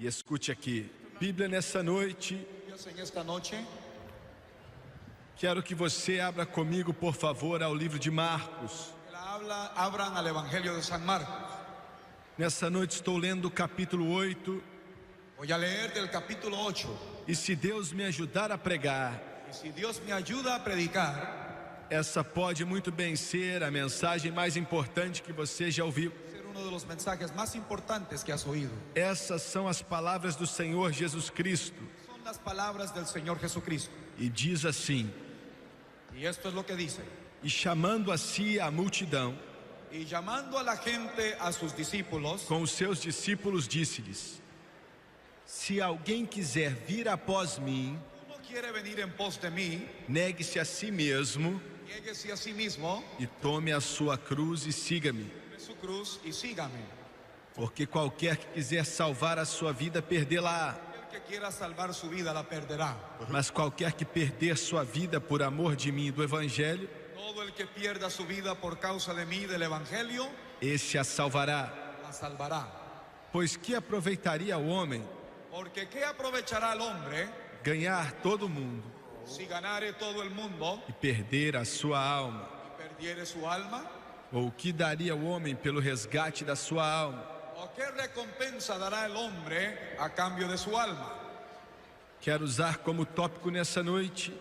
E escute aqui, Bíblia nessa noite, En esta noche quero que você abra comigo, por favor, ao livro de Marcos. abran al Evangelio de San Marcos. Nessa noite estou lendo o capítulo 8, Voy a leer del capítulo 8. e se Deus me ajudar a pregar, Y si Dios me ayuda a predicar, essa pode muito bem ser a mensagem mais importante que você já ouviu. ser uno de los mensajes más importantes que has oído. Essas são as palavras do Senhor Jesus Cristo. Son las palabras del Señor Jesucristo. E diz assim: Y esto es lo que dice. e chamando a si a multidão, Y llamando a la gente, a sus discípulos, com os seus discípulos disse-lhes: se alguém quiser vir após mim, uno quiere venir en pos de mí, negue-se a si mesmo niéguese a sí mismo, e tome a sua cruz e siga-me. tome su cruz y sígame. Porque qualquer que quiser salvar a sua vida, perdê-la. El que quiera salvar su vida la perderá. Mas qualquer que perder sua vida por amor de mim e do Evangelho, Todo el que pierda su vida por causa de mí, del Evangelio, esse a salvará. la salvará. Pois que aproveitaria o homem Porque ¿qué aprovechará el hombre ganhar todo o mundo si ganare todo el mundo e perder a sua alma? y perdiere su alma? Ou o que daria o homem pelo resgate da sua alma? ¿O qué recompensa dará el hombre a cambio de su alma? Quero usar como tópico nessa noite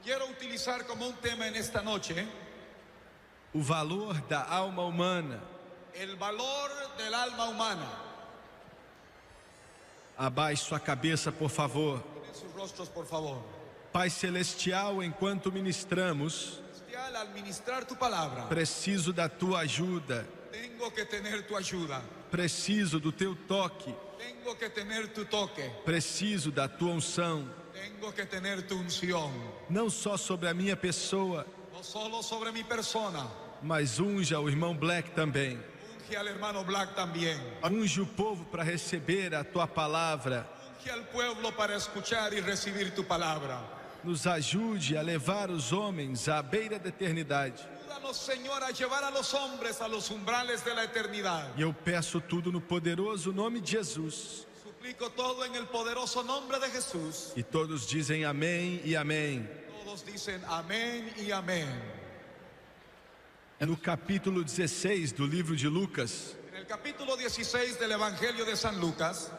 Quiero utilizar como un tema en esta noche o valor da alma humana. el valor del alma humana. Abaixe sua cabeça, por favor. En sus rostros, por favor. Pai Celestial, enquanto ministramos, Celestial, al ministrar tu palabra, preciso da tua ajuda, tengo que tener tu ayuda. preciso do teu toque, Tengo que tener tu toque. preciso da tua unção, Tengo que tener tu unción. não só sobre a minha pessoa, No solo sobre mi persona. mas unja o irmão Black também. Unge al hermano Black también. Unge o povo para receber a tua palavra. Unge al pueblo para escuchar y recibir tu palabra. Nos ajude a levar os homens à beira da eternidade. Ayúdanos, Señor, a llevar a los hombres a los umbrales de la eternidad. E eu peço tudo no poderoso nome de Jesus. Suplico todo en el poderoso nombre de Jesús. E todos dizem amém e amém. Todos dicen amén y amén. No capítulo 16 do livro de Lucas, En el capítulo 16 del Evangelio de San Lucas,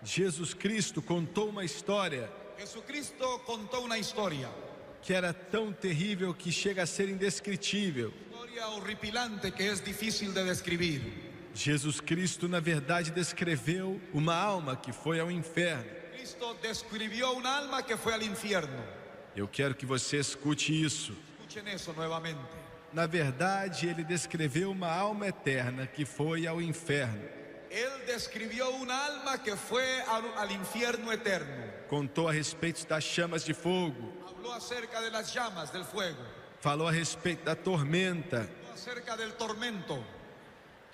Jesus Cristo contou uma história Jesucristo contó una historia. que era tão terrível que chega a ser indescritível. Historia horripilante que es difícil de describir. Jesus Cristo, na verdade, descreveu uma alma que foi ao inferno. Cristo describió un alma que fue al infierno. Eu quero que você escute isso. Escuchen eso nuevamente. Na verdade, ele descreveu uma alma eterna que foi ao inferno. Él describió un alma que fue al infierno eterno. Contou a respeito das chamas de fogo. Habló acerca de las llamas del fuego. Falou a respeito da tormenta. Habló acerca del tormento.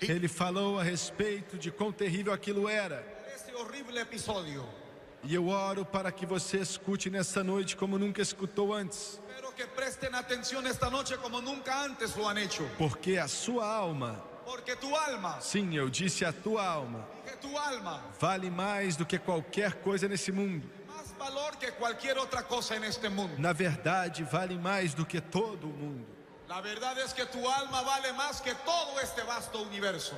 Ele falou a respeito de quão terrível aquilo era. Ese horrible episodio. E eu oro para que você escute nessa noite como nunca escutou antes. Espero que presten atención esta noche como nunca antes lo han hecho. Porque a sua alma, Porque tu alma, sim, eu disse a tua alma, que tu alma, vale mais do que qualquer coisa nesse mundo. más valor que cualquier otra cosa en este mundo. Na verdade, vale mais do que todo o mundo. La verdad es que tu alma vale más que todo este vasto universo.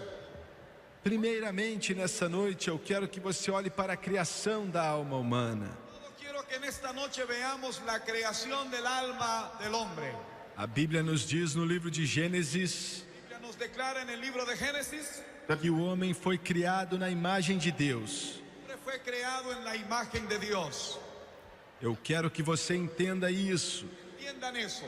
Primeiramente, nessa noite, eu quero que você olhe para a criação da alma humana. Solo quiero que en esta noche veamos la creación del alma del hombre. A Bíblia nos diz no livro de Gênesis La Biblia nos declara en el libro de Génesis que o homem foi criado na imagem de Deus. que el hombre fue creado en la imagen de Dios. Eu quero que você entenda isso. Entiendan eso.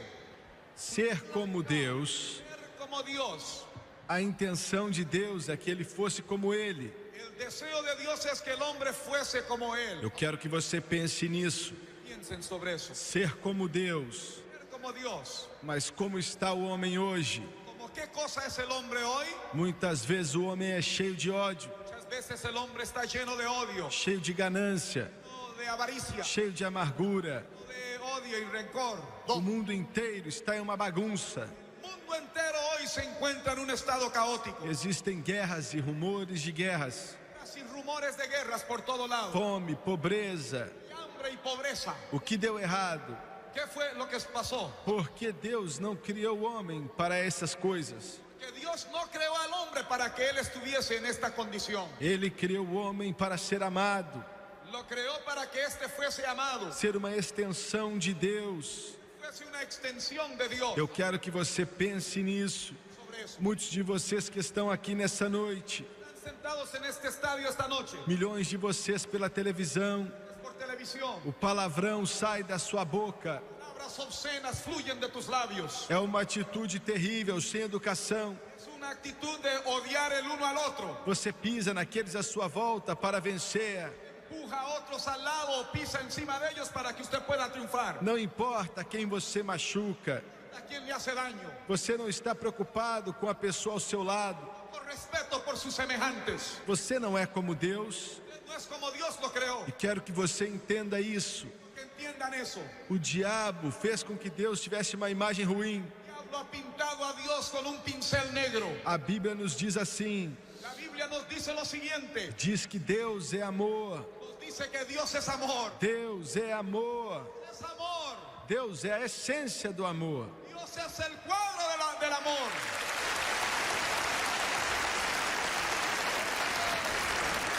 Ser como Deus, Ser como Dios. a intenção de Deus é que ele fosse como ele. El deseo de Dios es que el hombre fuese como Él. Eu quero que você pense nisso. Piensen sobre eso. Ser como Deus. Ser como Dios. Mas como está o homem hoje? ¿Como qué cosa es el hombre hoy? Muitas vezes o homem é cheio de ódio, Muchas veces el hombre está lleno de odio, cheio de ganância, lleno de avaricia, cheio de amargura. lleno de odio y rencor. O mundo inteiro está em uma bagunça. El mundo entero hoy se encuentra en un estado caótico. Existem guerras e rumores de guerras. y rumores de guerras por todo lado. fome, pobreza. Y hambre y pobreza. O que deu errado? ¿Qué fue lo que pasó? Porque Deus não criou o homem para essas coisas. Que Dios no creó al hombre para que él estuviese en esta condición. Ele criou o homem para ser amado, Lo creó para que éste fuese amado, ser uma extensão de Deus. fuese una extensión de Dios. Eu quero que você pense nisso. Sobre eso. Muitos de vocês que estão aqui nessa noite, Están sentados en este estadio esta noche. milhões de vocês pela televisão, Es por televisión. o palavrão sai da sua boca. Palabras obscenas fluyen de tus labios. É uma atitude terrível, sem educação. Es una actitud de odiar el uno al otro. Você pisa naqueles à sua volta para vencer. Empuja a otros al lado, pisa encima de ellos para que usted pueda triunfar. Não importa quem você machuca. ¿A quién le hace daño? Você não está preocupado com a pessoa ao seu lado. Por respeto por sus semejantes. Você não é como Deus. No es como Dios lo creó. E quero que você entenda isso. Que entiendan eso. O diabo fez com que Deus tivesse uma imagem ruim. El diablo ha pintado a Dios con un pincel negro. A Bíblia nos diz assim. La Biblia nos dice lo siguiente. Diz que Deus é amor. Nos dice que Dios es amor. Deus é amor. Es amor. Deus é a essência do amor. Dios es el cuadro del amor.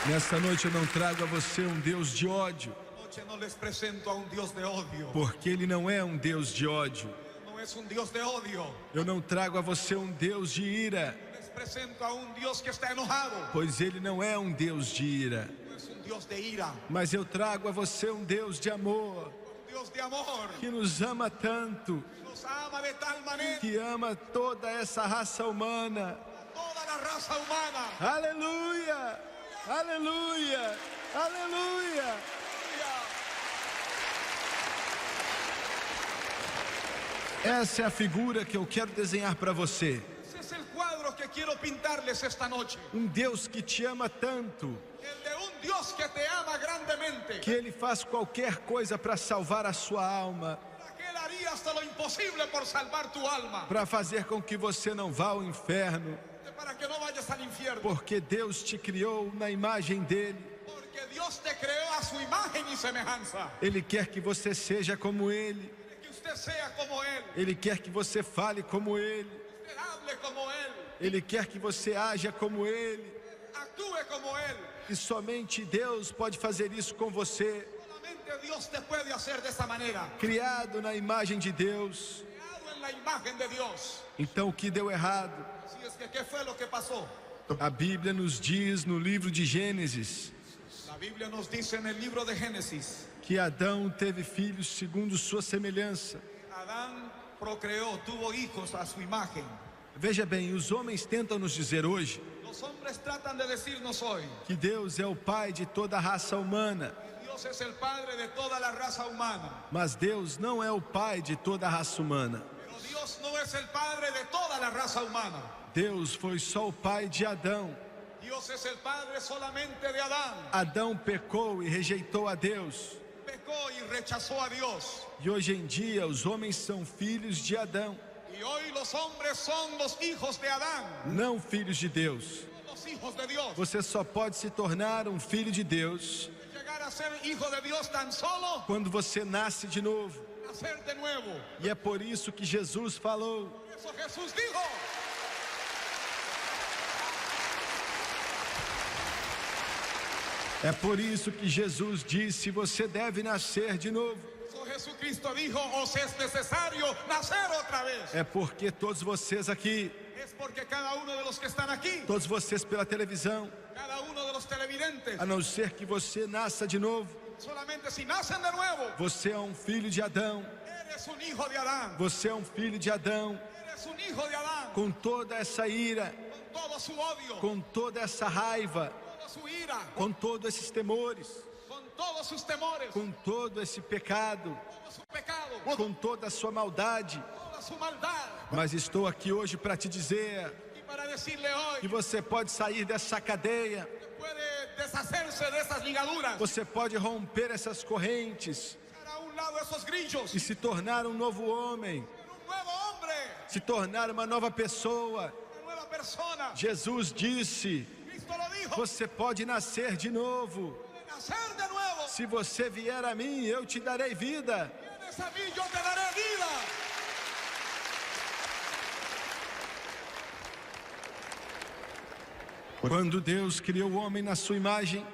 Nessa noite eu não trago a você um Deus de ódio, Esta noche no les presento a un Dios de odio. porque Ele não é um Deus de ódio. No es un Dios de odio. Eu não trago a você um Deus de ira, Les presento a un Dios que está enojado. pois Ele não é um Deus de ira. No es un Dios de ira. Mas eu trago a você um Deus de amor, Un Dios de amor. que nos ama tanto, Nos ama de tal manera. que ama toda essa raça humana. Toda la raza humana. Aleluia! Aleluia! Aleluia! Essa é a figura que eu quero desenhar para você. Ese es el cuadro que quiero pintarles esta noche. Um Deus que te ama tanto, El de un Dios que te ama grandemente. que Ele faz qualquer coisa para salvar a sua alma, Para que Él haría hasta lo imposible por salvar tu alma. para fazer com que você não vá ao inferno, Para que no vayas al infierno. porque Deus te criou na imagem dEle. Porque Dios te creó a su imagen y semejanza. Ele quer que você seja como Ele. Que usted sea como Él. Ele quer que você fale como Ele. Usted hable como Él. Ele quer que você haja como Ele. Actúe como Él. E somente Deus pode fazer isso com você. Solamente Dios te puede hacer de esta manera. Criado na imagem de Deus. Creado en la imagen de Dios. Então o que deu errado? Así es que, ¿qué fue lo que pasó? A Bíblia nos diz no livro de Gênesis La Biblia nos dice en el libro de Génesis. que Adão teve filhos segundo sua semelhança. Adán procreó, tuvo hijos a su imagen. Veja bem, os homens tentam nos dizer hoje Los hombres tratan de decirnos hoy, que Deus é o pai de toda a raça humana, Dios es el padre de toda la raza humana. mas Deus não é o pai de toda a raça humana. Pero Dios no es el padre de toda la raza humana. Deus foi só o pai de Adão. Dios es el padre solamente de Adán. Adão pecou e rejeitou a Deus. Pecó y rechazó a Dios. E hoje em dia os homens são filhos de Adão, Y hoy los hombres son los hijos de Adán, não filhos de Deus. no los hijos de Dios. Você só pode se tornar um filho de Deus Llegar a ser hijo de Dios tan solo, quando você nasce de novo. nacer de nuevo. E é por isso que Jesus falou: Por eso Jesús dijo, é por isso que Jesus disse: você deve nascer de novo. eso Jesucristo dijo, os es necesario nacer otra vez. É porque todos vocês aqui, Es porque cada uno de los que están aquí, todos vocês pela televisão, cada uno de los televidentes, a não ser que você nasça de novo, solamente si nacen de nuevo, você é um filho de Adão. eres un hijo de Adán. Você é um filho de Adão, Eres un hijo de Adán, com toda essa ira, con todo su odio, com toda essa raiva, toda su ira, com todos esses temores, con todos sus temores, com todo esse pecado, todo su pecado, com toda a sua maldade. toda su maldad. Mas estou aqui hoje para te dizer Y para decirle hoy, que você pode sair dessa cadeia, puede deshacerse de esas ligaduras, você pode romper essas correntes dejar a un lado esos grillos, e se tornar um novo homem, ser un nuevo hombre, se tornar uma nova pessoa. una nueva persona. Jesus disse: Cristo Cristo lo dijo. Você pode nascer de novo. Puede nacer de nuevo. Se você vier a mim, eu te darei vida. Vienes a mí, yo te daré vida. Quando Deus criou o homem na sua imagem,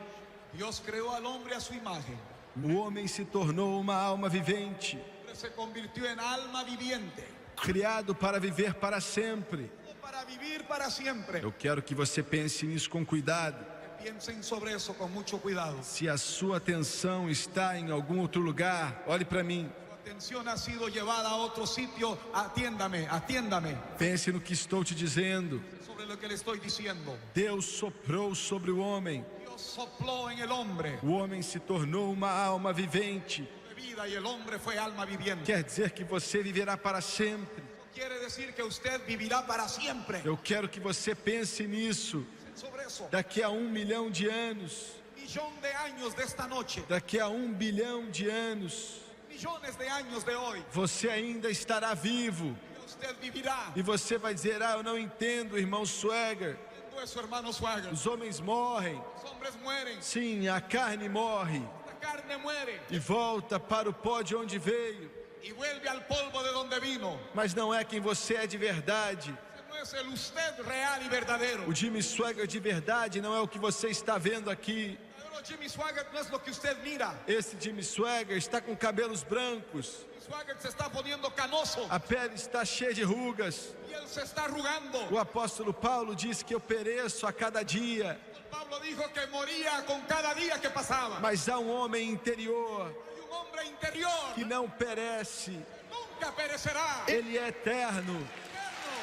Dios creó al hombre a su imagen. o homem se tornou uma alma vivente, El hombre se convirtió en alma viviente. criado para viver para sempre. Para vivir para siempre. Eu quero que você pense nisso com cuidado. Piensen sobre eso con mucho cuidado. Se a sua atenção está em algum outro lugar, olhe para mim. Su atención ha sido llevada a otro sitio. Atiéndame, atiéndame Pense no que estou te dizendo. sobre lo que le estoy diciendo. Deus soprou sobre o homem. Dios sopló en el hombre O homem se tornou uma alma vivente. de vida y el hombre fue alma viviente. Quer dizer que você viverá para sempre. Quiere decir que usted vivirá para siempre. Eu quero que você pense nisso. Sobre eso, Daqui a 1 milhão de anos, millón de años de esta noche, daqui a 1 bilhão de anos, millones de años de hoy, você ainda estará vivo. usted vivirá. E você vai dizer: ah, eu não entendo, irmão Swagger. Entiendo eso, hermano Swagger. Os homens morrem. Los hombres mueren, Sim, a carne morre la carne muere e volta para o pó de onde veio. y vuelve al polvo de donde vino. Mas não é quem você é de verdade. No es el usted real y verdadero. O Jimmy Swagger de verdade não é o que você está vendo aqui. Pero Jimmy Swaggart no es lo que usted mira. Esse Jimmy Swagger está com cabelos brancos. Jimmy Swaggart se está poniendo canoso A pele está cheia de rugas. y él se está arrugando. O apóstolo Paulo disse que eu pereço a cada dia. Pablo dijo que moría con cada día que pasaba. Mas há um homem interior Hay un hombre interior que não perece. nunca perecerá. Ele é eterno.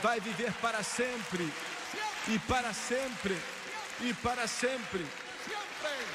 Vai viver para sempre. E para sempre. E para sempre. Siempre.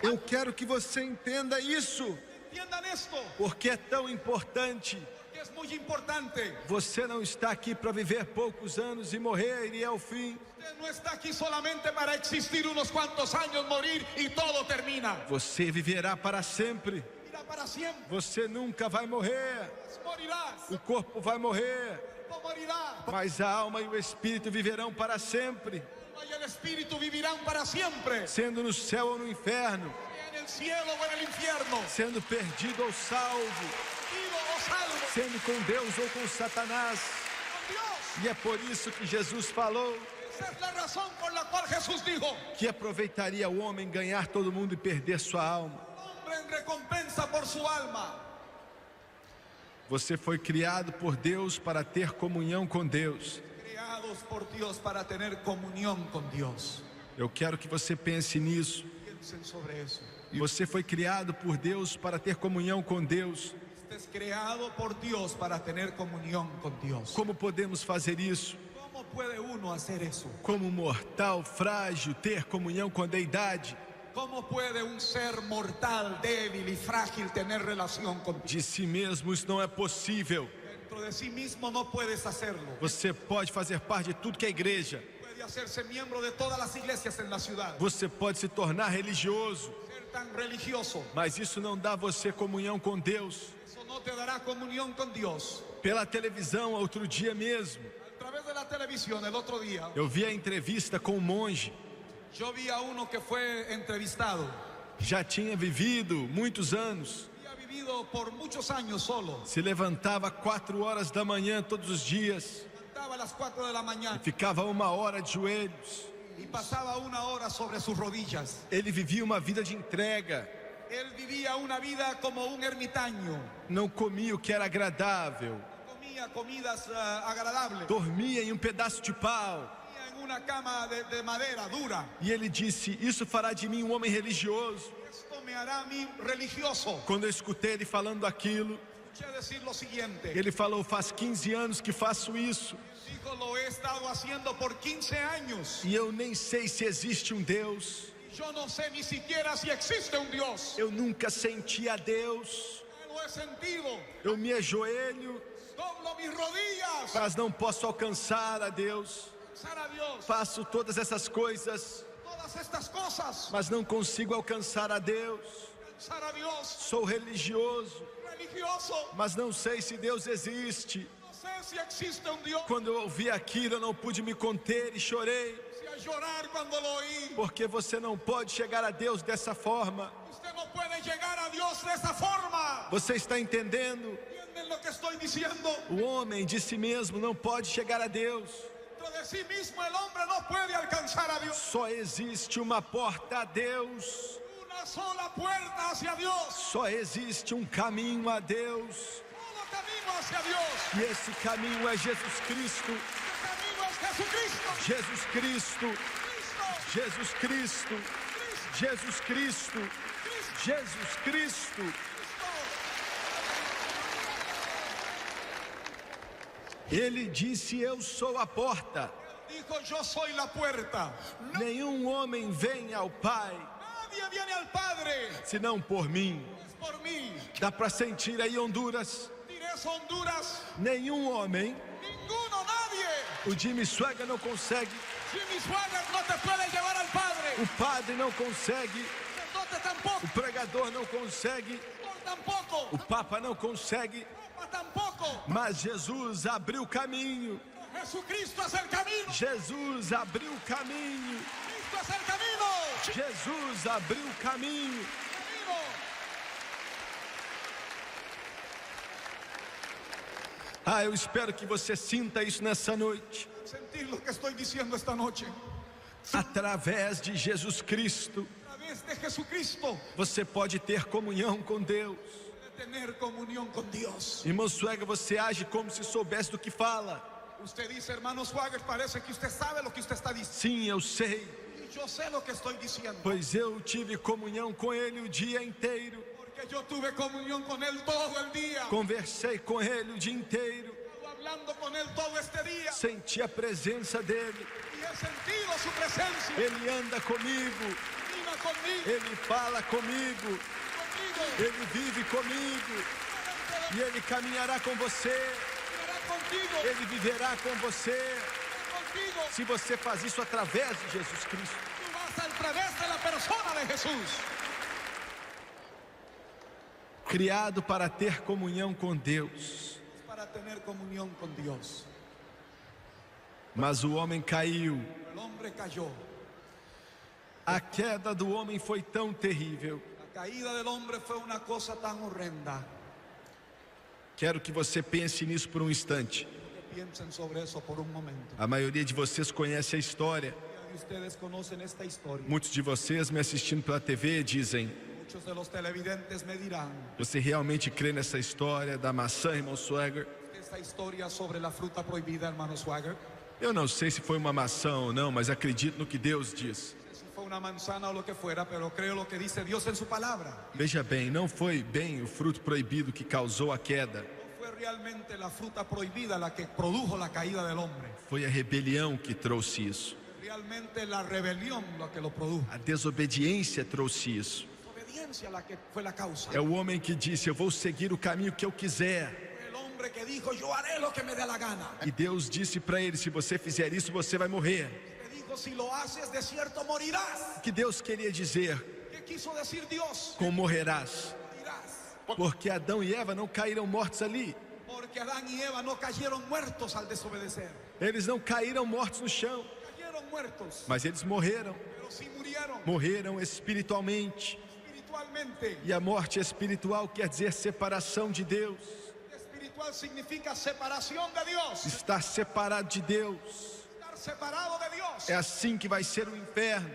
Eu quero que você entenda isso, Entiendan esto, porque é tão importante. que es muy importante. Você não está aqui para viver poucos anos e morrer e ir ao fim. Usted no está aquí solamente para existir unos cuantos años, morir y todo termina. Você viverá para sempre. Mira para siempre. Você nunca vai morrer. Morirás. O corpo vai morrer, No morirá. mas a alma e o espírito viverão para sempre, Y el espíritu vivirán para siempre. sendo no céu ou no inferno, En el cielo o en el infierno. sendo perdido ou salvo, Vivo o salvo. sendo com Deus ou com Satanás. Con Dios. E é por isso que Jesus falou Esa es la razón por la cual Jesús dijo: que aproveitaria o homem ganhar todo mundo e perder sua alma. hombre en recompensa por su alma. Você foi criado por Deus para ter comunhão com Deus. Creados por Dios para tener comunión con Dios. Eu quero que você pense nisso. Piensen sobre eso. Você foi criado por Deus para ter comunhão com Deus. Usted es creado por Dios para tener comunión con Dios. Como podemos fazer isso? ¿Cómo puede uno hacer eso? Como mortal, frágil, ter comunhão com a deidade? ¿Cómo puede un ser mortal, débil y frágil tener relación con Dios? De si mesmo isso não é possível. Dentro de sí mismo no puedes hacerlo. Você pode fazer parte de tudo que é igreja. Puede hacerse miembro de todas las iglesias en la ciudad. Você pode se tornar religioso. Ser tan religioso. Mas isso não dá a você comunhão com Deus. Eso no te dará comunión con Dios. Pela televisão, outro dia mesmo, A través de la televisión, el otro día, eu vi a entrevista com um monge. yo vi a uno que fue entrevistado. Já tinha vivido muitos anos. Había vivido por muchos años solo. Se levantava 4 horas da manhã todos os dias. Estaba a las 4 de la mañana Ficava 1 hora de joelhos. y pasaba 1 hora sobre sus rodillas. Ele vivia uma vida de entrega. Él vivía una vida como un ermitaño. Não comia o que era agradável. Comía comidas agradables. Dormia em um pedaço de pau. Dormía en una cama de madera dura. E ele disse: isso fará de mim um homem religioso. Esto me hará a mí religioso. Quando eu escutei ele falando aquilo, Escuché decir lo siguiente. ele falou: faz 15 anos que faço isso. Dijo, lo he estado haciendo por 15 años. E eu nem sei se existe um Deus. Yo no sé ni siquiera si existe un Dios. Eu nunca senti a Deus. No lo he sentido. Eu me ajoelho, Doblo mis rodillas. mas não posso alcançar a Deus. Alzar a Dios. Faço todas essas coisas, Todas estas cosas. mas não consigo alcançar a Deus. Alzar a Dios. Sou religioso, Religioso. mas não sei se Deus existe. No sé si existe un Dios. Quando eu ouvi aquilo, eu não pude me conter e chorei. Si a llorar cuando lo oí. Porque você não pode chegar a Deus dessa forma. Usted no puede llegar a Dios de esa forma. Você está entendendo? ¿Entienden lo que estoy diciendo? O homem de si mesmo não pode chegar a Deus. Dentro de sí mismo el hombre no puede alcanzar a Dios. Só existe uma porta a Deus. Una sola puerta hacia Dios. Só existe um caminho a Deus. Solo camino hacia Dios. E esse caminho é Jesus Cristo. El camino es Jesucristo. Jesus Cristo. Cristo. Jesus Cristo. Jesus Cristo. Jesus Cristo. Ele disse: eu sou a porta. Dijo, yo soy la puerta. Nenhum homem vem ao Pai Nadie viene al Padre. senão por mim. Es por mí. Dá para sentir aí Honduras? Tires Honduras. Nenhum homem. Ninguno, nadie. O Jimmy Swaggart não consegue. Jimmy Swaggart no te puede llevar al Padre. O padre não consegue. Sacerdote tampoco. O pregador não consegue. Pastor tampoco. O Papa não consegue. Papa tampoco. Mas Jesus abriu o caminho. Jesucristo es el camino. Jesus abriu o caminho. Cristo es el camino. Jesus abriu o caminho. Camino. Ah, eu espero que você sinta isso nessa noite. Sentir lo que estoy diciendo esta noche. Através de Jesus Cristo, A través de Jesucristo você pode ter comunhão com Deus. puede tener comunión con Dios. Irmão Swaggart, você age como se soubesse do que fala. Usted dice, hermano Swaggart, parece que usted sabe lo que usted está diciendo. Sim, eu sei, Y yo sé lo que estoy diciendo. pois eu tive comunhão com Ele o dia inteiro. Porque yo tuve comunión con Él todo el día. Conversei com Ele o dia inteiro. Estuve hablando con Él todo este día. Senti a presença dEle. Y he sentido su presencia. Ele anda comigo. Camina conmigo. Ele fala comigo. Conmigo. Ele vive comigo. E Ele caminhará com você. Estará contigo. Ele viverá com você. Estará contigo. Se você faz isso através de Jesus Cristo. Tú vas a través de la persona de Jesús. Criado para ter comunhão com Deus. Para tener comunión con Dios. Mas o homem caiu. El hombre cayó. A queda do homem foi tão terrível. La caída del hombre fue una cosa tan horrenda. Quero que você pense nisso por um instante. Que piensen sobre eso por un momento. A maioria de vocês conhece a história. Y ustedes conocen esta historia. Muitos de vocês me assistindo pela TV dizem: Muchos de los televidentes me dirán, você realmente crê nessa história da maçã, irmão Swaggart? esta historia sobre la fruta prohibida, hermano Swaggart, Eu não sei se foi uma maçã ou não, mas acredito no que Deus diz. si fue una manzana o lo que fuera, pero creo lo que dice Dios en su palabra. Veja bem, não foi bem o fruto proibido que causou a queda. No fue realmente la fruta prohibida la que produjo la caída del hombre. Foi a rebelião que trouxe isso. Realmente la rebelión lo que lo produjo. A desobediência trouxe isso. La obediencia la que fue la causa. É o homem que disse: eu vou seguir o caminho que eu quiser. El hombre que dijo, yo haré lo que me dé la gana. E Deus disse para ele: se você fizer isso, você vai morrer. Que dijo, si lo haces de cierto morirás. O que Deus queria dizer ¿Qué quiso decir Dios? com morrerás? Morirás. Porque Adão e Eva não caíram mortos ali. Porque Adán y Eva no cayeron muertos al desobedecer. Eles não caíram mortos no chão, Cayeron muertos, mas eles morreram. pero sí murieron Morreram espiritualmente. espiritualmente. E a morte espiritual quer dizer separação de Deus. Espiritual significa separación de Dios. Estar separado de Deus. Estar separado de Dios. É assim que vai ser o inferno.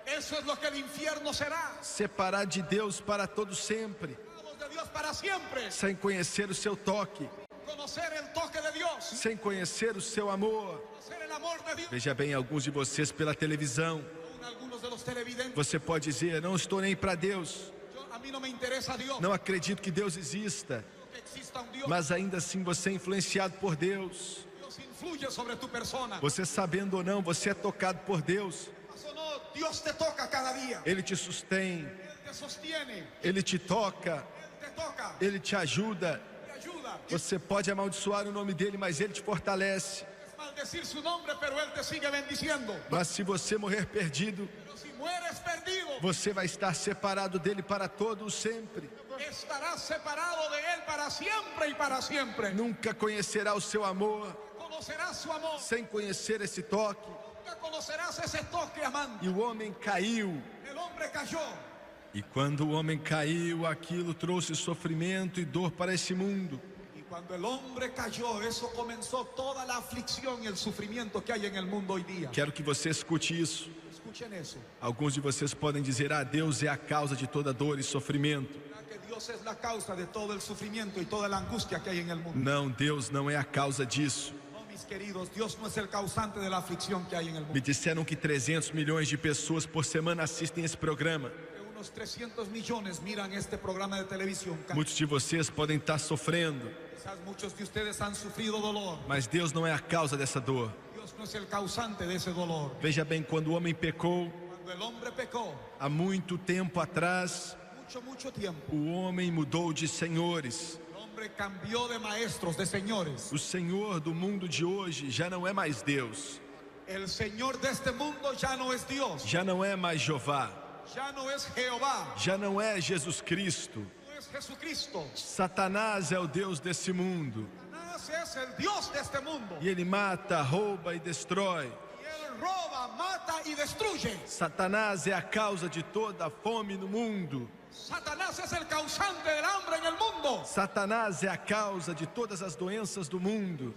Eso es lo que el infierno será. Separado de Deus para todo sempre. Separados de Dios para siempre. Sem conhecer o seu toque. Conocer el toque de Dios. Sem conhecer o seu amor. Conocer el amor de Dios. Veja bem, alguns de vocês pela televisão. Aún algunos de los televidentes. Você pode dizer: não estou nem para Deus. A mí no me interesa Dios. Não acredito que Deus exista. Que exista un Dios. Mas ainda assim você é influenciado por Deus. Dios influye sobre tu persona. Você sabendo ou não, você é tocado por Deus. Eso no, Dios te toca cada día. Ele te sustém, Él te sostiene. Ele te toca, Él te toca. Ele te ajuda. Te ayuda. Você pode amaldiçoar o nome dele, mas ele te fortalece. Puedes maldecir su nombre, pero Él te sigue bendiciendo. Mas se você morrer perdido, Pero si mueres es perdido. Você vai estar separado dele para todo o sempre. Estarás separado de él para siempre y para siempre. Nunca conhecerá o seu amor Conocerás su amor. sem conhecer esse toque. Nunca conocerás ese toque amante. E o homem caiu. El hombre cayó. E quando o homem caiu, aquilo trouxe sofrimento e dor para esse mundo. Y cuando el hombre cayó, eso comenzó toda la aflicción y el sufrimiento que hay en el mundo hoy día. Quero que você escute isso. Escuchen eso. Alguns de vocês podem dizer: ah, Deus é a causa de toda dor e sofrimento. Que Dios es la causa de todo el sufrimiento y toda la angustia que hay en el mundo. Não, Deus não é a causa disso. No, mis queridos, Dios no es el causante de la aflicción que hay en el mundo. Me disseram que 300 milhões de pessoas por semana assistem esse programa. Unos 300 millones miran este programa de televisión. Muitos de vocês podem estar sofrendo, Quizás muchos de ustedes han sufrido dolor. mas Deus não é a causa dessa dor. Dios no es el causante de ese dolor. Veja bem, quando o homem pecou, Cuando el hombre pecó, há muito tempo atrás, mucho tiempo, o homem mudou de senhores. el hombre cambió de maestros, de señores. O Senhor do mundo de hoje já não é mais Deus, El Señor de este mundo ya no es Dios, já não é mais Jeová, ya no es Jehová, já não é Jesus Cristo. no es Jesucristo. Satanás é o Deus desse mundo. Satanás es el Dios de este mundo. E ele mata, rouba e destrói. Y él roba, mata y destruye. Satanás é a causa de toda a fome no mundo. Satanás es el causante del hambre en el mundo. Satanás é a causa de todas as doenças do mundo.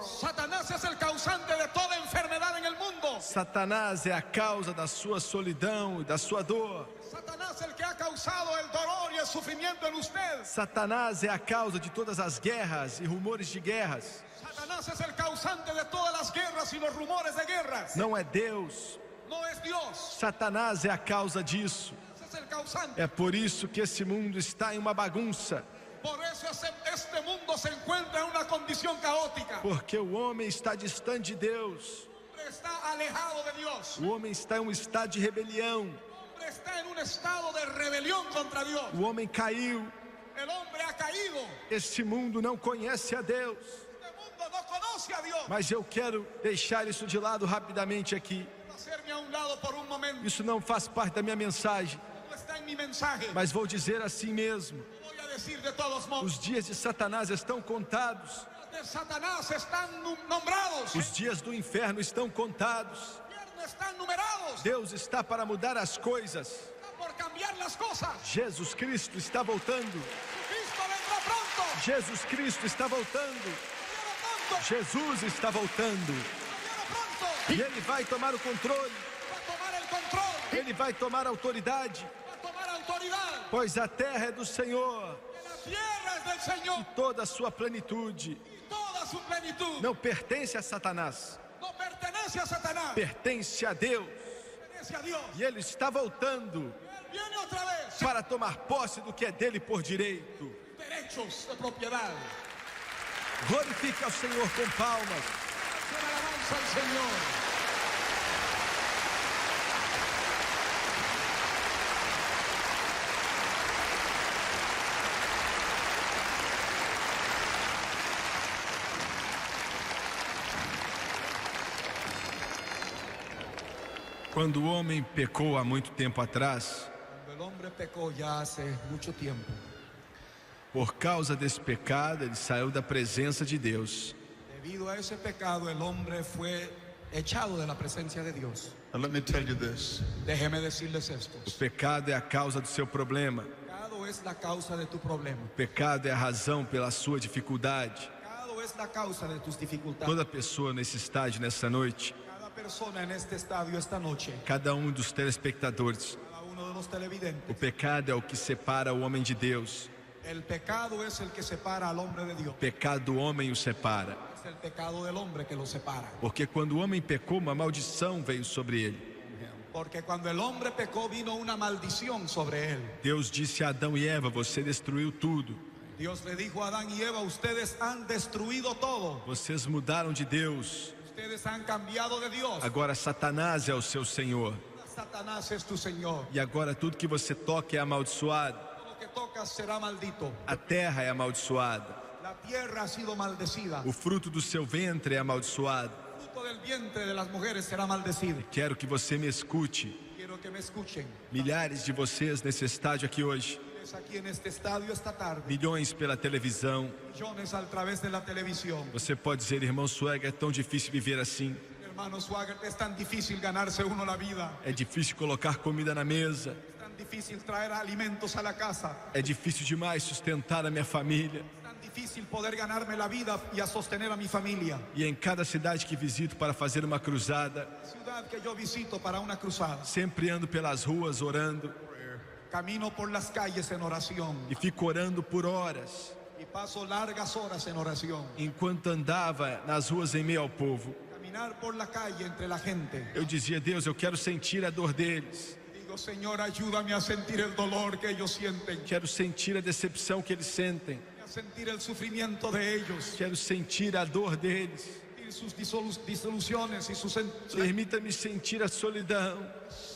Satanás es el causante de toda enfermedad en el mundo. Satanás é a causa da sua solidão e da sua dor. Satanás es el que ha causado el dolor y el sufrimiento en usted. Satanás é a causa de todas as guerras e rumores de guerras. Satanás es el causante de todas las guerras y los rumores de guerras. Não é Deus. No es Dios. Satanás é a causa disso. Es el causante. É por isso que esse mundo está em uma bagunça. Por eso este mundo se encuentra en una condición caótica. Porque o homem está distante de Deus. El hombre está alejado de Dios. O homem está em um estado de rebelião. El hombre está en un estado de rebelión contra Dios. O homem caiu. El hombre ha caído. Este mundo não conhece a Deus. Este mundo no conoce a Dios. Mas eu quero deixar isso de lado rapidamente aqui. Hacerme a un lado por un momento. Isso não faz parte da minha mensagem. No está en mi mensaje. Mas vou dizer assim mesmo. Voy a decir de todos modos. Os dias de Satanás estão contados. Los de Satanás están nombrados. Os dias do inferno estão contados. Los infiernos están numerados. Deus está para mudar as coisas. Está por cambiar las cosas. Jesus Cristo está voltando. Cristo vendrá pronto. Jesus Cristo está voltando. Viene pronto. Jesus está voltando. Viene pronto. E Ele vai tomar o controle. Va a tomar el control. Ele vai tomar a autoridade. Va a tomar autoridad. Pois a terra é do Senhor. Que la tierra es del Señor. Toda a sua plenitude. Y toda su plenitud. Não pertence a Satanás. No pertenece a Satanás. Pertence a Deus. Pertenece a Dios. E Ele está voltando Él viene otra vez. para tomar posse do que é dele por direito. Derechos de propiedad. Glorifique ao Senhor com palmas. Hacer alabanza al Señor. Quando o homem pecou há muito tempo atrás, Cuando el hombre pecó ya hace mucho tiempo, por causa desse pecado, ele saiu da presença de Deus. debido a ese pecado el hombre fue echado de la presencia de Dios. And let me tell you this. Déjeme decirles esto. O pecado é a causa do seu problema. El pecado es la causa de tu problema. O pecado é a razão pela sua dificuldade. El pecado es la causa de tus dificultades. Toda pessoa nesse estádio, nessa noite, Cada persona en este estadio esta noche, cada dos telespectadores, cada uno de los televidentes, o pecado é o que separa o homem de Deus. el pecado es el que separa al hombre de Dios. O pecado do homem o separa. Es el pecado del hombre que lo separa. Porque quando o homem pecou, uma maldição veio sobre ele. Porque cuando el hombre pecó vino una maldición sobre él. Deus disse a Adão e Eva: você destruiu tudo. Dios le dijo a Adán y Eva, ustedes han destruido todo. Vocês mudaram de Deus. Ustedes han cambiado de Dios. Agora Satanás é o seu senhor. Satanás es tu Señor. E agora tudo que você toca é amaldiçoado. Todo lo que tocas será maldito. A terra é amaldiçoada. La tierra ha sido maldecida. O fruto do seu ventre é amaldiçoado. El fruto del vientre de las mujeres será maldecido. Quero que você me escute. Quiero que me escuchen. Milhares de vocês nesse estádio aqui hoje, Miles aquí en este estadio esta tarde, milhões pela televisão. millones a través de la televisión. Você pode dizer, irmão Swagger, é tão difícil viver assim. Hermano Swagger, es tan difícil ganarse uno la vida. É difícil colocar comida na mesa. Es tan difícil traer alimentos a la casa. É difícil demais sustentar a minha família. Es tan difícil poder ganarme la vida y a sostener a mi familia. E em cada cidade que visito para fazer uma cruzada, La ciudad que yo visito para una cruzada, sempre ando pelas ruas orando camino por las calles en oración e fico orando por horas, y paso largas horas en oración. enquanto andava nas ruas em meio ao povo. Caminar por la calle entre la gente. Eu dizia, Deus, eu quero sentir a dor deles. Digo, Señor, ayúdame a sentir el dolor que ellos sienten, Quero sentir a decepção que eles sentem. a sentir el sufrimiento de ellos, Quero sentir a dor deles. sentir sus disoluciones y Permita-me sentir a solidão.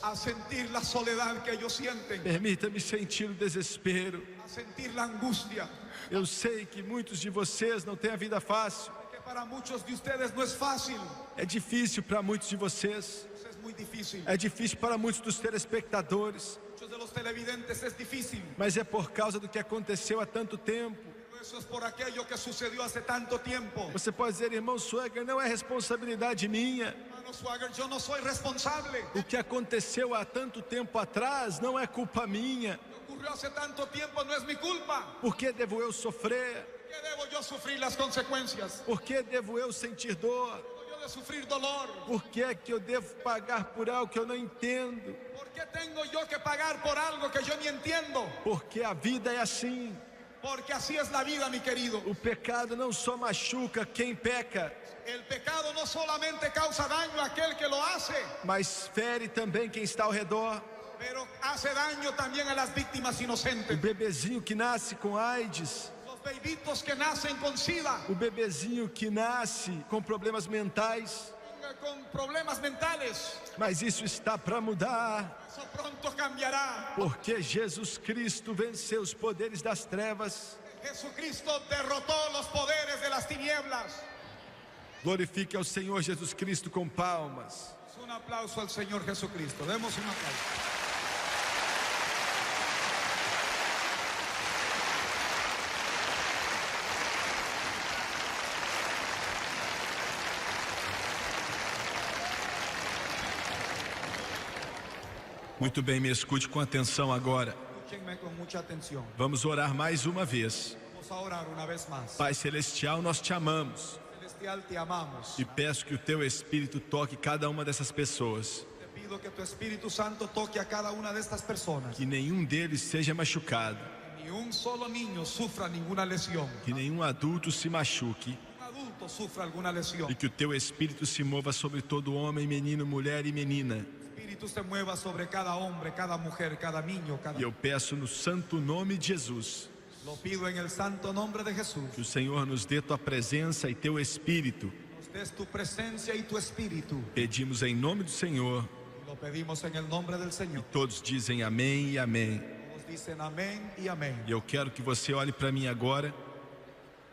a sentir la soledad que ellos sienten, Permita-me sentir o desespero. a sentir la angustia, Eu sei que muitos de vocês não têm a vida fácil. que para muchos de ustedes no es fácil, É difícil para muitos de vocês. es muy difícil. É difícil para muitos dos telespectadores. Muchos de los televidentes es difícil. Mas é por causa do que aconteceu há tanto tempo. Eso es por aquello que sucedió hace tanto tiempo. Você pode dizer, irmão Swagger, não é responsabilidade minha. Hermano Swagger, yo no soy responsable. O que aconteceu há tanto tempo atrás não é culpa minha. Lo que ocurrió hace tanto tiempo no es mi culpa. Por que devo eu sofrer? ¿Por qué debo yo sufrir las consecuencias? Por que devo eu sentir dor? ¿Debo yo de sufrir dolor? Por que é que eu devo pagar por algo que eu não entendo? ¿Por qué tengo yo que pagar por algo que yo ni entiendo? Porque a vida é assim. Porque así es la vida, mi querido. O pecado não só machuca quem peca, El pecado no solamente causa daño a aquel que lo hace, mas fere também quem está ao redor. pero hace daño también a las víctimas O inocentes. bebezinho que nasce com AIDS, Los bebitos que nacen con SIDA, o bebezinho que nasce com problemas mentais, con problemas mentales, mas isso está para mudar, eso pronto cambiará. porque Jesus Cristo venceu os poderes das trevas. Jesucristo derrotó los poderes de las tinieblas. Glorifique ao Senhor Jesus Cristo com palmas. Un aplauso al Señor Jesucristo. Demos un aplauso. Muito bem, me escute com atenção agora. Escúchenme con mucha atención. Vamos orar mais uma vez. Vamos a orar una vez más. Pai Celestial, nós te amamos Celestial, te amamos. e peço que o teu Espírito toque cada uma dessas pessoas. Te pido que tu Espíritu Santo toque a cada una de estas personas. Que nenhum deles seja machucado, Ni un solo niño sufra ninguna lesión. que nenhum adulto se machuque Un adulto sufra alguna lesión. e que o teu Espírito se mova sobre todo homem, menino, mulher e menina. El Espíritu se mueva sobre cada hombre, cada mujer, cada niño, cada... E eu peço no santo nome de Jesus Lo pido en el santo nombre de Jesús. que o Senhor nos dê tua presença e teu Espírito. Nos des tu presencia y tu Espíritu. Pedimos em nome do Senhor. Y lo pedimos en el nombre del Señor. Todos dizem amém e amém. Nos dicen amén y amén. E eu quero que você olhe para mim agora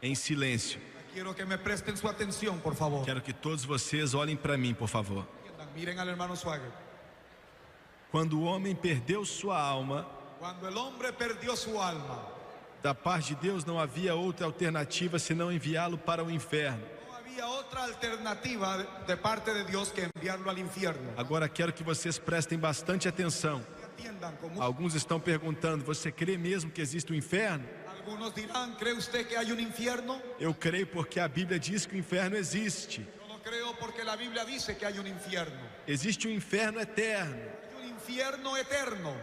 em silêncio. Quiero que me presten su atención, por favor. Quero que todos vocês olhem para mim, por favor. Miren al hermano Swagger. Quando o homem perdeu sua alma, Cuando el hombre perdió su alma, da parte de Deus não havia outra alternativa senão enviá-lo para o inferno. no había otra alternativa de parte de Dios que enviarlo al infierno. Agora quero que vocês prestem bastante atenção. Atiendan con mucho. Alguns estão perguntando, você crê mesmo que existe um inferno? Algunos dirán, ¿cree usted que hay un infierno? Eu creio porque a Bíblia diz que o inferno existe. Yo no creo porque la Biblia dice que hay un infierno. Existe um inferno eterno. Hay un infierno eterno.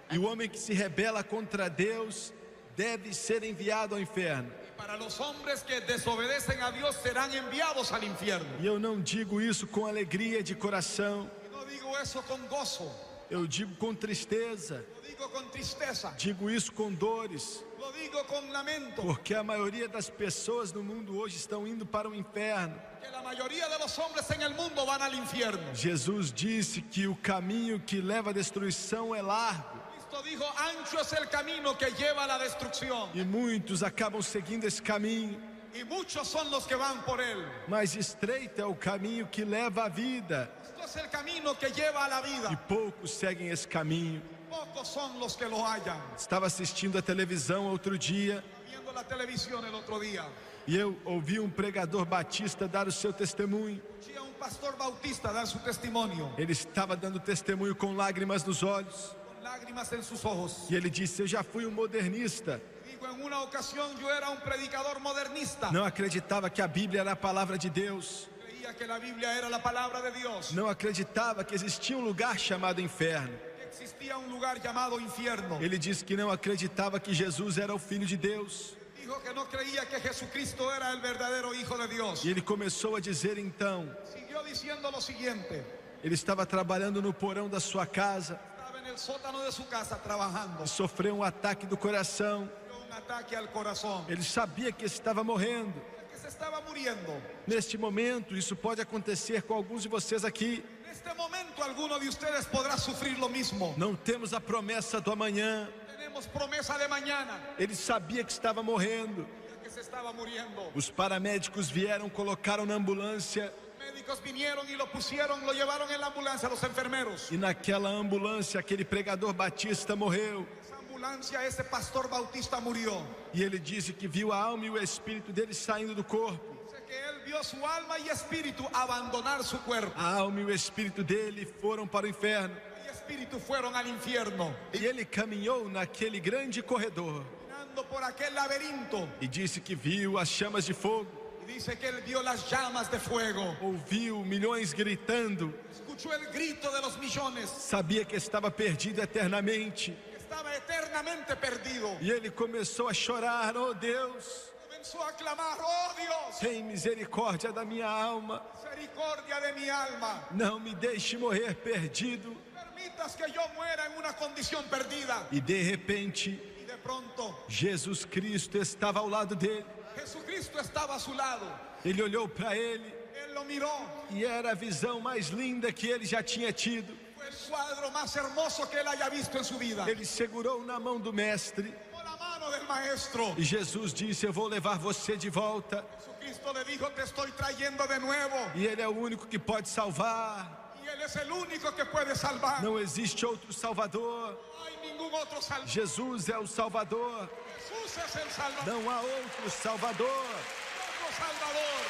E o homem que se rebela contra Deus deve ser enviado ao inferno. Y para los hombres que desobedecen a Dios serán enviados al infierno. E eu não digo isso com alegria de coração. Y no digo eso con gozo, Eu digo com tristeza. lo digo con tristeza, Digo isso com dores. lo digo con lamento. Porque a maioria das pessoas no mundo hoje estão indo para o inferno. Que la mayoría de los hombres en el mundo van al infierno. Jesus disse que o caminho que leva à destruição é largo. Cristo dijo, ancho es el camino que lleva a la destrucción. E muitos acabam seguindo esse caminho. Y muchos son los que van por él. Mas estreito é o caminho que leva à vida. es el camino que lleva a la e vida. poucos seguem esse caminho. Pocos son los que lo hallan. Estava assistindo a televisão outro dia Viendo la televisión el otro día, e eu ouvi um pregador batista dar o seu testemunho. escuché a un pastor bautista dar su testimonio Ele estava dando testemunho com lágrimas nos olhos con lágrimas en sus ojos. e ele disse: eu já fui um modernista, Digo, en una ocasión yo era un predicador modernista. não acreditava que a Bíblia era a palavra de Deus, Creía que la Biblia era la palabra de Dios. não acreditava que existia um lugar chamado inferno. Que existía un lugar llamado infierno. Ele disse que não acreditava que Jesus era o Filho de Deus. Dijo que no creía que Jesucristo era el verdadero Hijo de Dios. E ele começou a dizer então, Siguió diciendo lo siguiente. ele estava trabalhando no porão da sua casa Estaba en el sótano de su casa trabajando. e sofreu um ataque do coração. Dio un ataque al corazón. Ele sabia que estava morrendo. Que se estaba muriendo. Neste momento, isso pode acontecer com alguns de vocês aqui. En este momento alguno de ustedes podrá sufrir lo mismo. Não temos a promessa do amanhã. Tenemos promesa de mañana. Ele sabia que estava morrendo. Que se estaba muriendo. Os paramédicos vieram, colocaram na ambulância. Médicos vinieron y lo pusieron, lo llevaron en la ambulancia, los enfermeros. E naquela ambulância, aquele pregador batista morreu. Esa ambulancia, ese pastor bautista murió. E ele disse que viu a alma e o espírito dele saindo do corpo. Dice que él vio su alma y espíritu abandonar su cuerpo. A alma e o espírito dele foram para o inferno. Y espíritu fueron al infierno. E ele caminhou naquele grande corredor. Caminando por aquel laberinto. E disse que viu as chamas de fogo. Y dice que él vio las llamas de fuego. Ouviu milhões gritando. Escuchó el grito de los millones. Sabia que estaba perdido eternamente. Que estaba eternamente perdido. E ele começou a chorar: oh Deus, Comenzó a clamar, oh Dios, tem misericórdia da minha alma. misericordia de mi alma. Não me deixe morrer perdido. Permitas que yo muera en una condición perdida. E de repente, Y de pronto, Jesus Cristo estava ao lado dele. Jesucristo estaba a su lado. Ele olhou para ele Él lo miró. e era a visão mais linda que ele já tinha tido. Fue el cuadro más hermoso que él haya visto en su vida. Ele segurou na mão do mestre Tomó la mano del maestro. e Jesus disse: eu vou levar você de volta. Jesucristo le dijo, te estoy trayendo de nuevo. E ele é o único que pode salvar. Y él es el único que puede salvar. Não existe outro Salvador. No hay ningún otro salvador. Jesus é o Salvador. Jesús es el salvador. Não há outro Salvador. Otro salvador.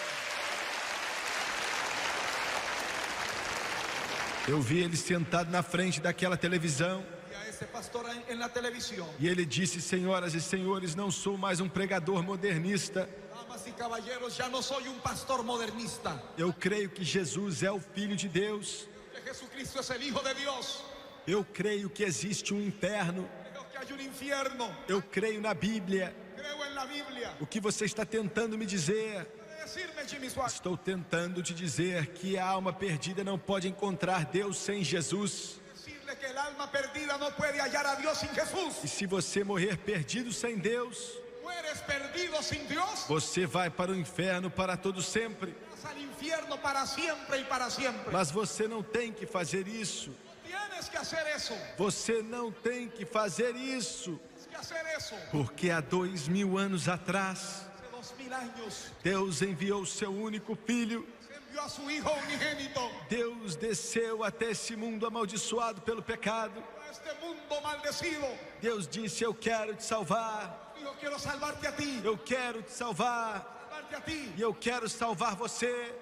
Eu vi ele sentado na frente daquela televisão Y a ese pastor en la televisión. e ele disse: senhoras e senhores, não sou mais um pregador modernista. Damas y caballeros, ya no soy un pastor modernista. Eu creio que Jesus é o Filho de Deus. Que Jesucristo es el Hijo de Dios. Eu creio que existe um inferno. Creo que hay un infierno. Eu creio na Bíblia. Creo en la Biblia. O que você está tentando me dizer? Puede decirme, Jimmy Suárez. Estou tentando te dizer que a alma perdida não pode encontrar Deus sem Jesus. Decirle que el alma perdida no puede hallar a Dios sin Jesús. E se você morrer perdido sem Deus, Mueres perdido sin Dios. você vai para o inferno para todo sempre. Vas al infierno para siempre y para siempre. Mas você não tem que fazer isso. Tienes que hacer eso. Você não tem que fazer isso. Tienes que hacer eso. Porque há 2000 anos atrás, Hace 2000 años Deus enviou seu único filho. se envió a su Hijo unigénito Deus desceu até esse mundo amaldiçoado pelo pecado. a este mundo maldecido. Deus disse: eu quero te salvar. Dijo, quiero salvarte a ti. Eu quero te salvar. Salvarte a ti. E eu quero salvar você.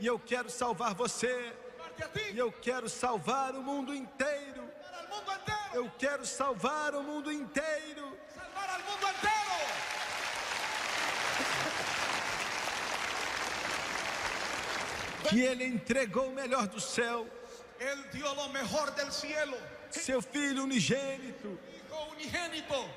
E eu quero salvar você. Salvarte a ti. E eu quero salvar o mundo inteiro. Para el mundo entero. Eu quero salvar o mundo inteiro. Salvar al mundo entero. Que ele entregou o melhor do céu, Él dio lo mejor del cielo. seu filho unigênito. Hijo unigénito.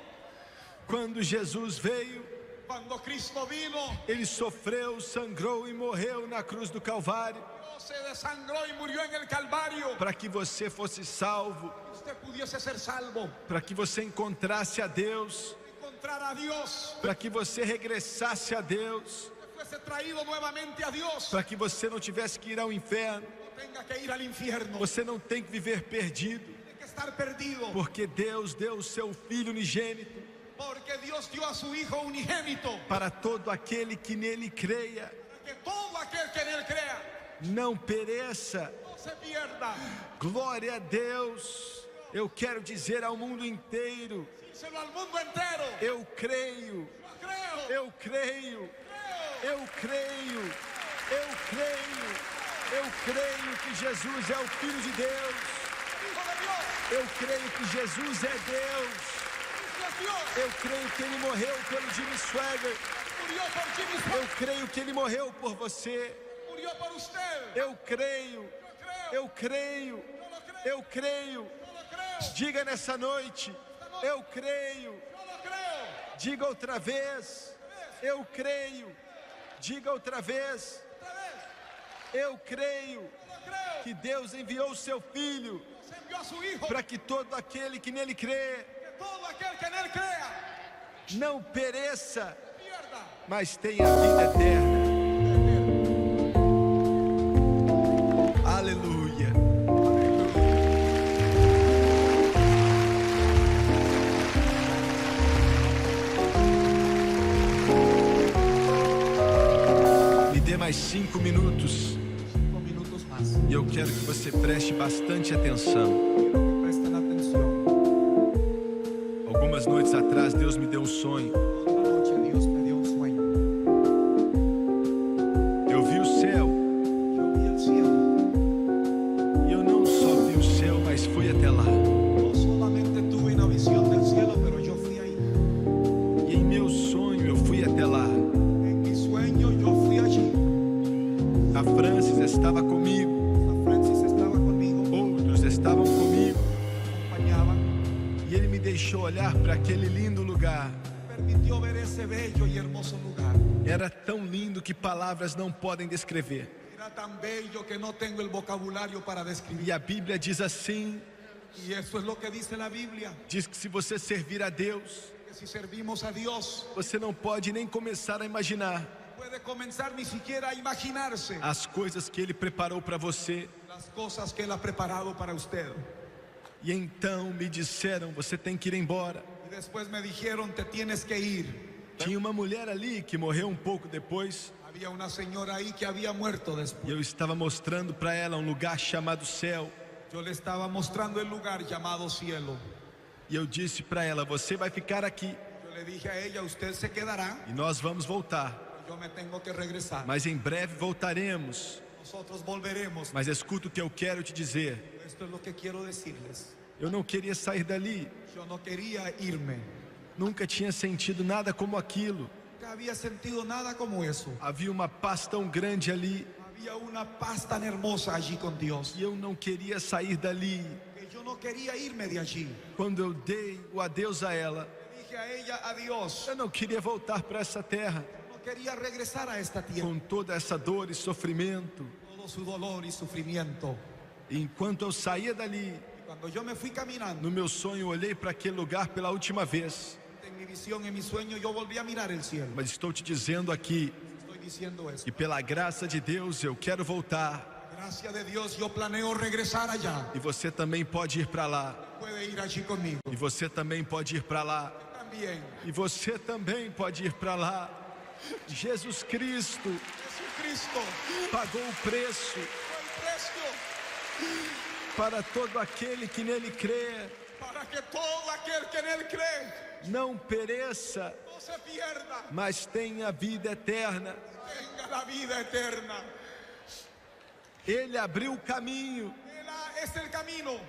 Quando Jesus veio, Cuando Cristo vino, ele sofreu, sangrou e morreu na cruz do Calvário, Dios se desangró y murió en el Calvario. para que você fosse salvo, Que usted pudiese ser salvo. para que você encontrasse a Deus, Encontrar a Dios. para que você regressasse a Deus, Que fuese traído nuevamente a Dios. para que você não tivesse que ir ao inferno. No tenga que ir al infierno. Você não tem que viver perdido, Tiene que estar perdido. porque Deus deu o seu Filho unigênito Porque Dios dio a su Hijo unigénito. para todo aquele que nele creia, Para que todo aquel que en él crea não pereça, no se pierda. Glória a Deus. Eu quero dizer ao mundo inteiro: Díselo al mundo entero. eu creio, Yo creo. eu creio, eu creio, eu creio, eu creio que Jesus é o Filho de Deus. Hijo de Dios. Eu creio que Jesus é Deus. Hijo es Dios. Eu creio que Ele morreu pelo Jimmy Swaggart. Murió por Jimmy Swaggart. Eu creio que Ele morreu por você. Murió por usted. Eu creio, Yo creo. eu creio, Yo lo creo. eu creio. Yo lo creo. Diga nessa noite: eu creio. Yo lo creo. Diga outra vez: eu creio. Diga outra vez: Otra vez. eu creio Yo lo creo. que Deus enviou o seu Filho Dios envió a su Hijo. para que todo aquele que nele crê Que todo aquel que en él crea. não pereça, Pierda. mas tenha vida eterna. Aleluia. Me dê mais 5 minutos 5 minutos más. e eu quero que você preste bastante atenção. Quiero que presten atención. Algumas noites atrás Deus me deu um sonho. Otra noche Dios me dio un sueño. Eu vi o céu Yo vi el cielo. e eu não só vi o céu, mas fui até lá. No solamente tuve una visión del cielo, pero yo fui ahí. E em meu sonho eu fui até lá. En mi sueño yo fui allí. A Francis estava comigo, La Francis estaba conmigo, outros estavam comigo, acompañaban. e ele me deixou olhar para aquele lindo lugar. Permitió ver ese bello y hermoso lugar. Era tão lindo que palavras não podem descrever. Era tan bello que no tengo el vocabulario para describir. E a Bíblia diz assim, Y eso es lo que dice la Biblia. diz que se você servir a Deus, Que si servimos a Dios, você não pode nem começar a imaginar puede comenzar ni siquiera a imaginarse as coisas que Ele preparou para você. las cosas que Él ha preparado para usted. E então me disseram, você tem que ir embora. Y después me dijeron, te tienes que ir. Tinha uma mulher ali que morreu um pouco depois, Había una señora ahí que había muerto después. e eu estava mostrando para ela um lugar chamado céu. Yo le estaba mostrando el lugar llamado cielo. E eu disse para ela, você vai ficar aqui Yo le dije a ella, usted se quedará, e nós vamos voltar. yo me tengo que regresar. Mas em breve voltaremos. Nosotros volveremos. Mas escuta o que eu quero te dizer. Esto es lo que quiero decirles. Eu não queria sair dali. Yo no quería irme. Nunca tinha sentido nada como aquilo. Nunca había sentido nada como eso. Havia uma paz tão grande ali. Había una paz tan hermosa allí con Dios. E eu não queria sair dali. Que yo no quería irme de allí. Quando eu dei o adeus a ela, Le dije a ella adiós. eu não queria voltar para essa terra No quería regresar a esta tierra. com toda essa dor e sofrimento. Todo su dolor y sufrimiento. E enquanto eu saía dali, Y cuando yo me fui caminando, no meu sonho eu olhei para aquele lugar pela última vez. en mi visión, en mi sueño, yo volví a mirar el cielo. Mas estou te dizendo aqui Estoy diciendo eso. que pela graça de Deus eu quero voltar. Gracias de Dios, yo planeo regresar allá. E você também pode ir para lá. Puede ir allí conmigo. E você também pode ir para lá. También. E você também pode ir para lá. Jesus Cristo Jesucristo pagou o preço fue el precio para todo aquele que nele crê. para que todo aquel que en él cree Não pereça, no se pierda, mas tenha vida eterna. tenga la vida eterna. Ele abriu o caminho Él es el camino,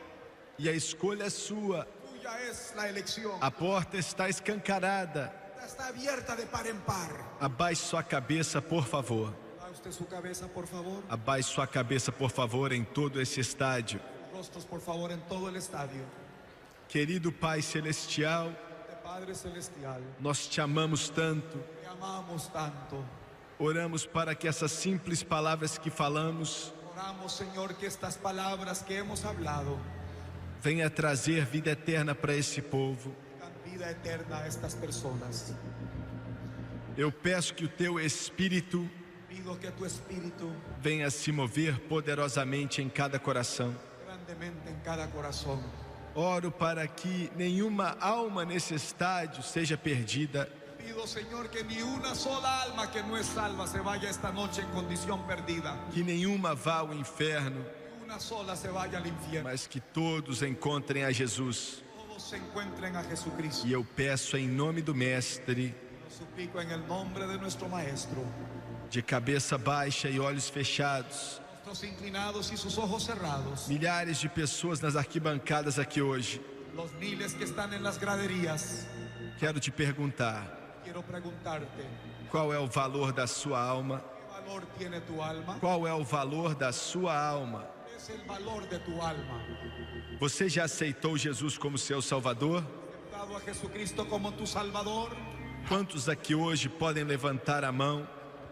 e a escolha é sua. tuya es la elección. A porta está escancarada. Está abierta de par en par. Abaixe sua cabeça, por favor. Da usted su cabeza, por favor. Abaixe sua cabeça, por favor, em todo esse estádio. Rostros, por favor, en todo el estadio. Querido Pai Celestial, De Padre Celestial, nós te amamos tanto. te amamos tanto. Oramos para que essas simples palavras que falamos Oramos, Señor, que estas palabras que hemos hablado venha trazer vida eterna para esse povo. dan vida eterna a estas personas. Eu peço que o teu Espírito Pido que tu espíritu venha se mover poderosamente em cada coração. grandemente en cada corazón. Oro para que nenhuma alma nesse estádio seja perdida. Pido, Señor, que ni una sola alma que no es salva se vaya esta noche en condición perdida. Que nenhuma vá ao inferno. Ni una sola se vaya al infierno. mas que todos encontrem a Jesus. Todos se encuentren a Jesucristo. E eu peço em nome do Mestre, Lo suplico en el nombre de nuestro Maestro. de cabeça baixa e olhos fechados, Rostros inclinados y sus ojos cerrados. milhares de pessoas nas arquibancadas aqui hoje. Los miles que están en las graderías. Quero te perguntar, Quiero preguntarte, qual é o valor da sua alma? ¿qué valor tiene tu alma? Qual é o valor da sua alma? ¿Cuál es el valor de tu alma? Você já aceitou Jesus como seu Salvador? ¿Has aceptado a Jesucristo como tu Salvador? Quantos aqui hoje podem levantar a mão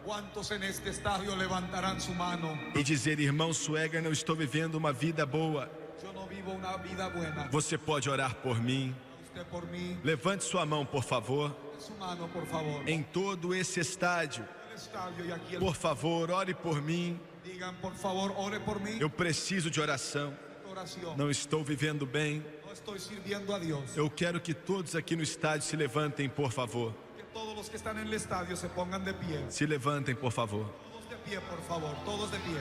¿Cuántos en este estadio levantarán su mano? e dizer, irmão Sueger, não estou vivendo uma vida boa? Yo no vivo una vida buena. Você pode orar por mim? Usted por mí. Levante sua mão, por favor. Su mano, por favor. Em todo esse estádio, El estadio y aquí el... por favor, ore por mim. Digan, por favor, ore por mí. Eu preciso de oração. Oración. Não estou vivendo bem. No estoy sirviendo a Dios. Eu quero que todos aqui no estádio se levantem, por favor. Que todos los que están en el estadio se pongan de pie. Se levantem, por favor. Todos de pie, por favor. Todos de pie.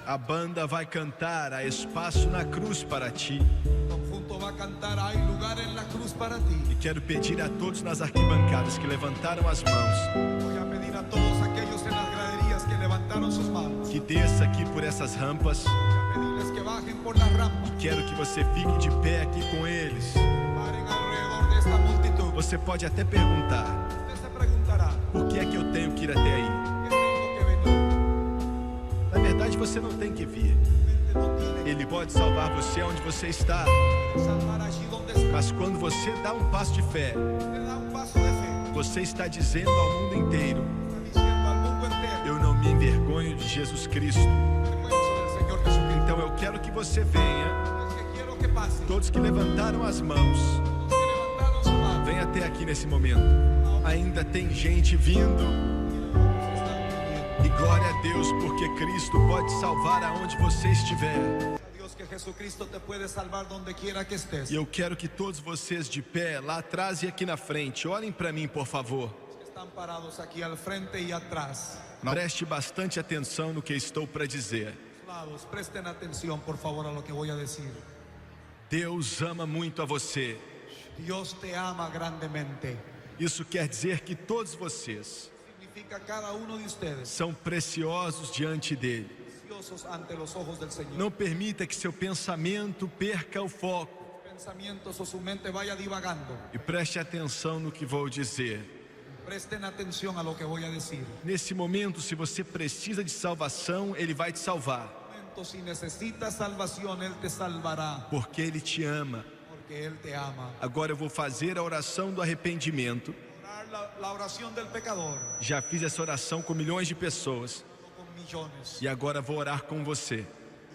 A banda vai cantar Há Espaço na Cruz para Ti. El conjunto va a cantar Hay lugar en la cruz para ti. E quero pedir a todos nas arquibancadas que levantaram as mãos, Voy a pedir a todos aquellos en las graderías que levantaron sus manos. que desça aqui por essas rampas. Voy a pedirles que bajen por las rampas. Quero que você fique de pé aqui com eles. Paren alrededor de esta multitud. Você pode até perguntar, Usted se preguntará, por que é que eu tenho que ir até aí? ¿qué tengo que venir? Na verdade, você não tem que vir. Realmente no tiene Ele pode salvar você onde você está. que salvar allí donde está. Mas quando você dá um passo de fé, Usted da un paso de fe. você está dizendo ao mundo inteiro, Está diciendo al mundo entero, eu não me envergonho de Jesus Cristo. vergüenza del Señor Jesucristo. Então eu quero que você venha, Es que quiero que pase. todos que levantaram as mãos, Los que levantaron su mano. vem até aqui nesse momento. Ainda tem gente vindo. E glória a Deus, porque Cristo pode salvar aonde você estiver. A Dios que Jesucristo te puede salvar donde quiera que estés. E eu quero que todos vocês de pé, lá atrás e aqui na frente, olhem para mim, por favor. Los que están parados aquí al frente y atrás. Preste bastante atenção no que estou para dizer. Lados, presten atención por favor a lo que voy a decir. Deus ama muito a você. Dios te ama grandemente. Isso quer dizer que todos vocês Significa cada uno de ustedes são preciosos diante dele. preciosos ante los ojos del Señor. Não permita que seu pensamento perca o foco. Pensamientos o su mente vaya divagando. E preste atenção no que vou dizer. Presten atención a lo que voy a decir. Nesse momento, se você precisa de salvação, Ele vai te salvar. Si necesitas salvación, Él te salvará, Porque Ele te ama. porque Él te ama. Agora eu vou fazer a oração do arrependimento. Orar la oración del pecador, Já fiz essa oração com milhões de pessoas. con millones. E agora vou orar com você.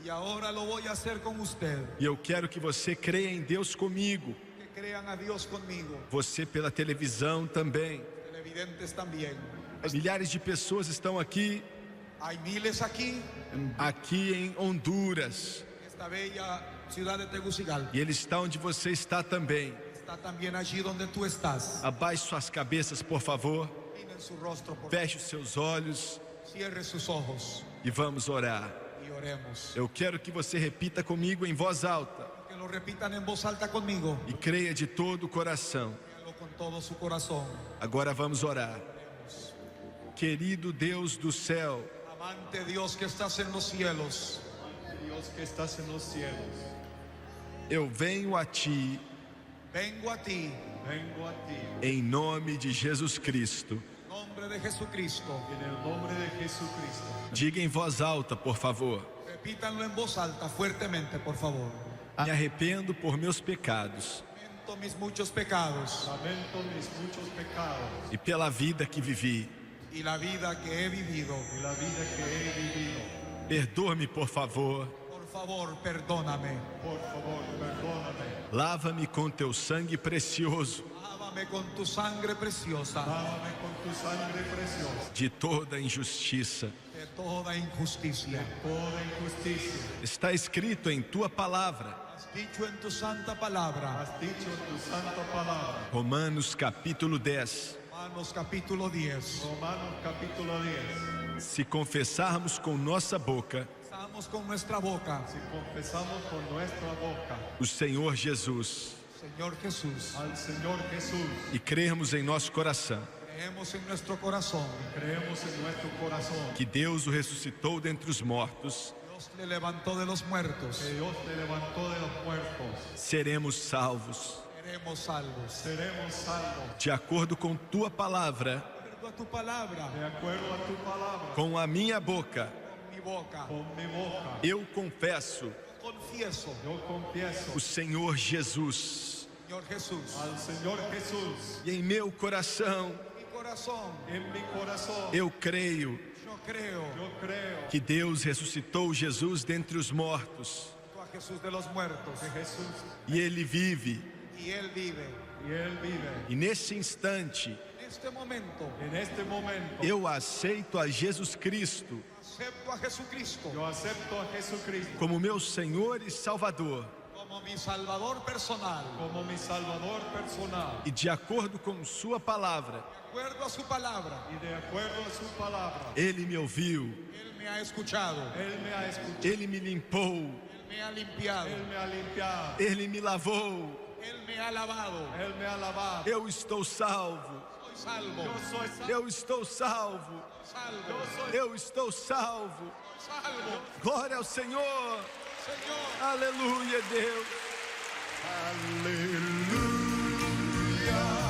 Y ahora lo voy a hacer con usted. E eu quero que você creia em Deus comigo. Que crean a Dios conmigo. Você pela televisão também. Televidentes también. Milhares de pessoas estão aqui Hay miles aquí, em Honduras. en esta bella ciudad de Tegucigalpa. E Ele está onde você está também. Está también allí donde tú estás. Abaixe suas cabeças, por favor. Inclinen su rostro, por favor. Feche os seus olhos Cierre sus ojos e vamos orar. y oremos. Eu quero que você repita comigo em voz alta Que lo repitan en voz alta conmigo. e creia de todo o coração. Créanlo con todo su corazón. Agora vamos orar. Querido Deus do céu, Amante Dios que estás en los cielos. Dios que estás en los cielos, eu venho a Ti Vengo a ti, vengo a ti em nome de Jesus Cristo. en nombre de Jesucristo. en el nombre de Jesucristo. Diga em voz alta, por favor. Repítanlo en voz alta, fuertemente, por favor. Me arrependo por meus pecados Lamento mis muchos pecados Lamento mis muchos pecados e pela vida que vivi. y la vida que he vivido. y la vida que he vivido. Perdoa-me, por favor. Por favor, perdóname. Por favor, perdóname. Lava-me com Teu sangue precioso Lávame con tu sangre preciosa Lávame con tu sangre preciosa de toda injustiça. de toda injusticia. toda injusticia. Está escrito em Tua palavra, Has dicho en tu santa palabra, Has dicho en tu santa palabra. Romanos capítulo 10. Romanos capítulo 10. Romanos capítulo 10. Se confessarmos com nossa boca confesamos con nuestra boca, si confesamos con nuestra boca o Senhor Jesus Señor Jesús, al Señor Jesús, e crermos em nosso coração creemos en nuestro corazón, creemos en nuestro corazón que Deus o ressuscitou dentre os mortos, Dios le levantó de los muertos, que Dios te levantó de los muertos, seremos salvos. seremos salvos. seremos salvos. De acordo com tua palavra, De acuerdo a tu palabra, De acuerdo a tu palabra, com a minha boca, con mi boca, con mi boca, eu confesso confieso, yo confieso o Senhor Jesus. Señor Jesús, al Señor Jesús. E em meu coração, mi corazón, En mi corazón, eu creio yo creo yo creo que Deus ressuscitou Jesus dentre os mortos. a Jesús de los muertos que Jesús E Ele vive. y Él vive. y Él vive. E neste instante, En este momento, En este momento, eu aceito a Jesus Cristo acepto a Jesucristo yo acepto a Jesucristo como meu Senhor e Salvador. como mi Salvador personal. como mi Salvador personal. E de acordo com sua palavra, De acuerdo a su palabra, Y de acuerdo a su palabra, Ele me ouviu, Él me ha escuchado, Él me ha escuchado, Ele me limpou, Él me ha limpiado, Él me ha limpiado, Ele me lavou. Él me ha lavado. Él me ha lavado. Eu estou salvo, Soy salvo, Yo soy salvo. eu estou salvo, salvo, eu estou salvo. salvo. Glória ao Senhor, Señor, aleluia, Deus. Aleluya.